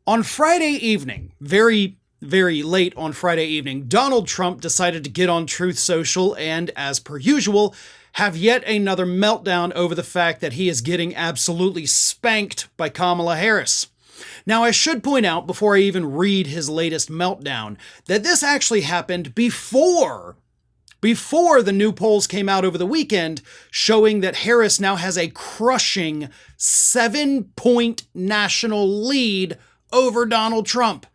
On Friday evening, very late on Friday evening, Donald Trump decided to get on Truth Social and, as per usual, have yet another meltdown over the fact that he is getting absolutely spanked by Kamala Harris. Now, I should point out, before I even read his latest meltdown, that this actually happened before the new polls came out over the weekend, showing that Harris now has a crushing 7-point national lead over Donald Trump.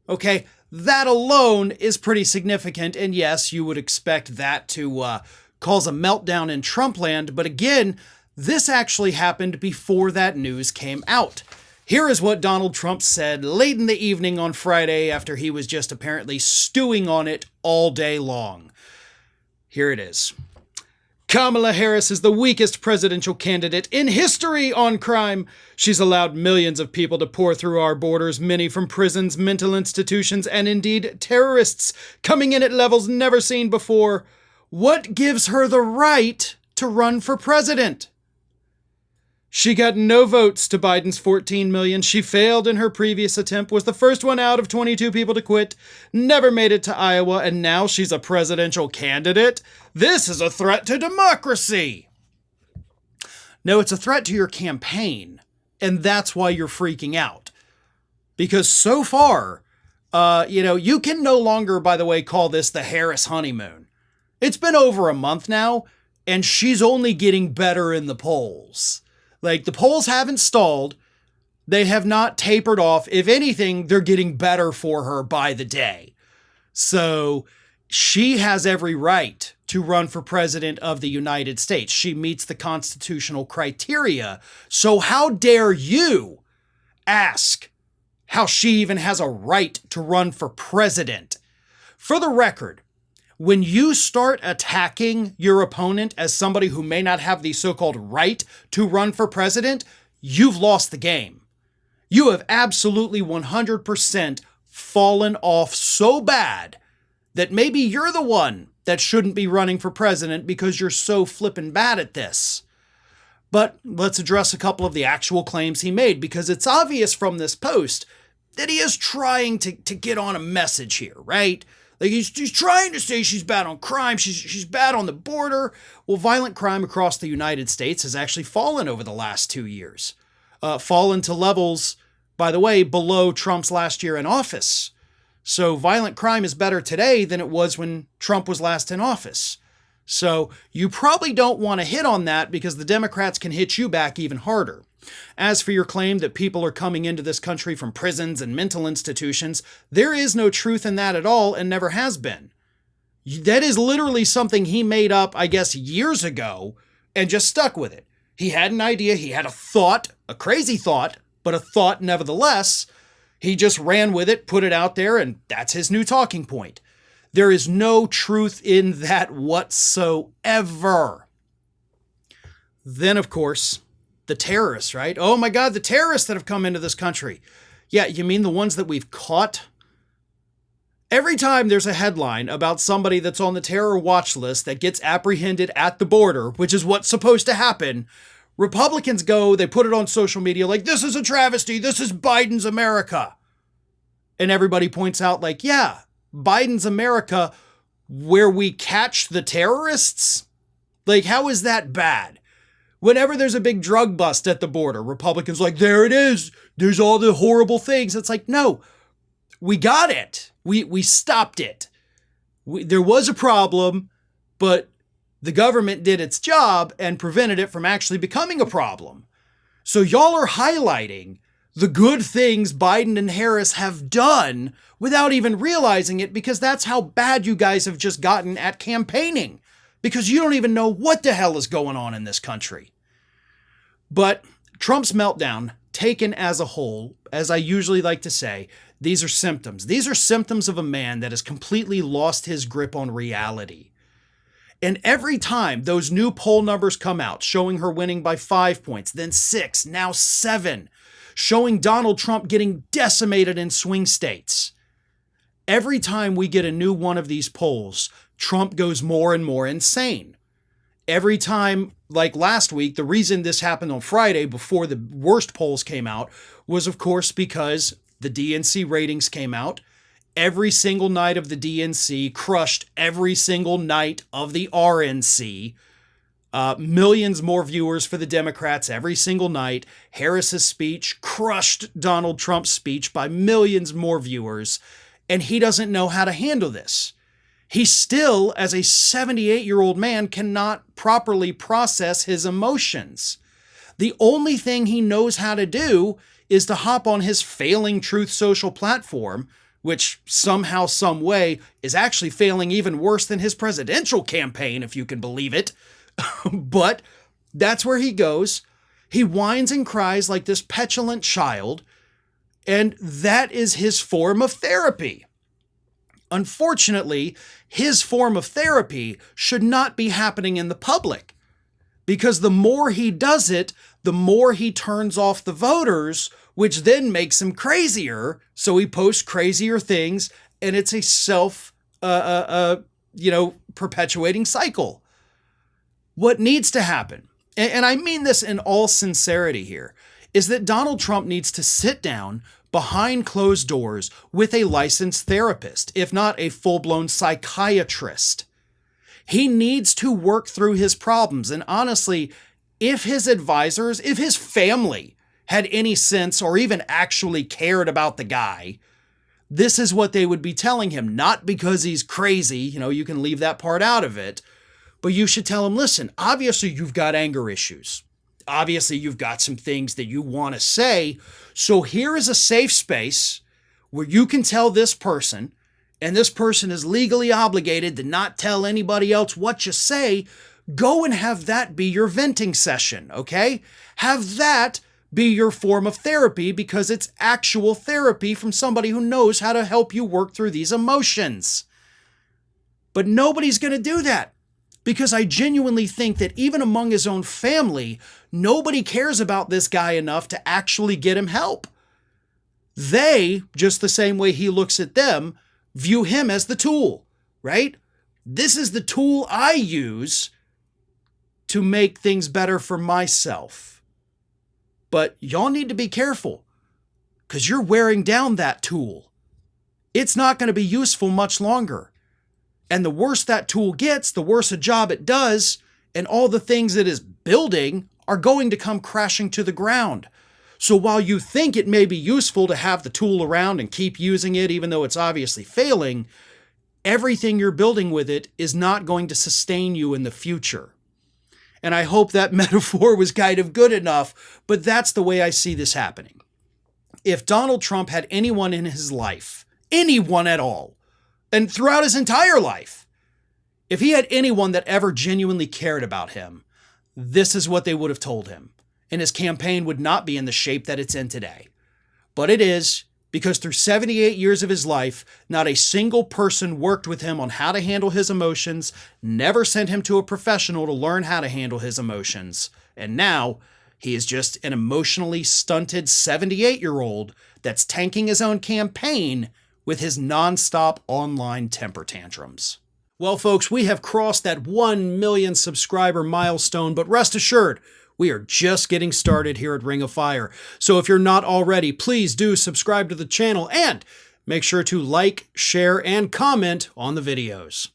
Okay, that alone is pretty significant, and yes, you would expect that to cause a meltdown in Trumpland, but again, this actually happened before that news came out. Here is what Donald Trump said late in the evening on Friday after he was just apparently stewing on it all day long. Here it is. Kamala Harris is the weakest presidential candidate in history on crime. She's allowed millions of people to pour through our borders, many from prisons, mental institutions, and indeed terrorists coming in at levels never seen before. What gives her the right to run for president? She got no votes to Biden's 14 million. She failed in her previous attempt, was the first one out of 22 people to quit, never made it to Iowa, and now she's a presidential candidate? This is a threat to democracy. No, it's a threat to your campaign, and that's why you're freaking out. Because so far, you can no longer, by the way, call this the Harris honeymoon. It's been over a month now, and she's only getting better in the polls. Like, the polls haven't stalled. They have not tapered off. If anything, they're getting better for her by the day. So she has every right to run for president of the United States. She meets the constitutional criteria. So how dare you ask how she even has a right to run for president? For the record, when you start attacking your opponent as somebody who may not have the so-called right to run for president, you've lost the game. You have absolutely 100% fallen off so bad that maybe you're the one that shouldn't be running for president because you're so flippin' bad at this. But let's address a couple of the actual claims he made, because it's obvious from this post that he is trying to get on a message here, right? Like, he's trying to say she's bad on crime, she's bad on the border. Well, violent crime across the United States has actually fallen over the last 2 years. Fallen to levels, by the way, below Trump's last year in office. So violent crime is better today than it was when Trump was last in office. So you probably don't want to hit on that, because the Democrats can hit you back even harder. As for your claim that people are coming into this country from prisons and mental institutions, there is no truth in that at all, and never has been. That is literally something he made up, I guess, years ago, and just stuck with it. He had an idea, he had a thought, a crazy thought, but a thought nevertheless. He just ran with it, put it out there, and that's his new talking point. There is no truth in that whatsoever. Then, of course, the terrorists, right? Oh my God, the terrorists that have come into this country. Yeah, you mean the ones that we've caught? Every time there's a headline about somebody that's on the terror watch list that gets apprehended at the border, which is what's supposed to happen, Republicans go, they put it on social media like, this is a travesty, this is Biden's America. And everybody points out like, yeah, Biden's America where we catch the terrorists? Like, how is that bad? Whenever there's a big drug bust at the border, Republicans are like, there it is. There's all the horrible things. It's like, no, we got it. We stopped it. There was a problem, but the government did its job and prevented it from actually becoming a problem. So y'all are highlighting the good things Biden and Harris have done without even realizing it, because that's how bad you guys have just gotten at campaigning. Because you don't even know what the hell is going on in this country. But Trump's meltdown, taken as a whole, as I usually like to say, these are symptoms. These are symptoms of a man that has completely lost his grip on reality. And every time those new poll numbers come out, showing her winning by 5 points, then 6, now 7, showing Donald Trump getting decimated in swing states, every time we get a new one of these polls, Trump goes more and more insane. Every time, like last week, the reason this happened on Friday before the worst polls came out was, of course, because the DNC ratings came out. Every single night of the DNC crushed every single night of the RNC. Millions more viewers for the Democrats every single night. Harris's speech crushed Donald Trump's speech by millions more viewers. And he doesn't know how to handle this. He still, as a 78-year-old man, cannot properly process his emotions. The only thing he knows how to do is to hop on his failing Truth Social platform, which somehow, some way, is actually failing even worse than his presidential campaign, if you can believe it. But that's where he goes. He whines and cries like this petulant child, and that is his form of therapy. Unfortunately, his form of therapy should not be happening in the public, because the more he does it, the more he turns off the voters, which then makes him crazier. So he posts crazier things, and it's a perpetuating cycle. What needs to happen, and I mean this in all sincerity here, is that Donald Trump needs to sit down behind closed doors with a licensed therapist, if not a full-blown psychiatrist. He needs to work through his problems. And honestly, if his advisors, if his family had any sense or even actually cared about the guy, this is what they would be telling him. Not because he's crazy, you can leave that part out of it, but you should tell him, listen, obviously you've got anger issues. Obviously you've got some things that you want to say. So here is a safe space where you can tell this person, and this person is legally obligated to not tell anybody else what you say. Go and have that be your venting session, okay? Have that be your form of therapy, because it's actual therapy from somebody who knows how to help you work through these emotions. But nobody's going to do that, because I genuinely think that even among his own family, nobody cares about this guy enough to actually get him help. They, just the same way he looks at them, view him as the tool, right? This is the tool I use to make things better for myself. But y'all need to be careful, because you're wearing down that tool. It's not going to be useful much longer. And the worse that tool gets, the worse a job it does, and all the things it is building are going to come crashing to the ground. So while you think it may be useful to have the tool around and keep using it, even though it's obviously failing, everything you're building with it is not going to sustain you in the future. And I hope that metaphor was kind of good enough, but that's the way I see this happening. If Donald Trump had anyone in his life, anyone at all, and throughout his entire life, if he had anyone that ever genuinely cared about him, this is what they would have told him. And his campaign would not be in the shape that it's in today. But it is, because through 78 years of his life, not a single person worked with him on how to handle his emotions, never sent him to a professional to learn how to handle his emotions. And now, he is just an emotionally stunted 78-year-old that's tanking his own campaign with his nonstop online temper tantrums. Well, folks, we have crossed that 1 million subscriber milestone, but rest assured, we are just getting started here at Ring of Fire. So if you're not already, please do subscribe to the channel and make sure to like, share, and comment on the videos.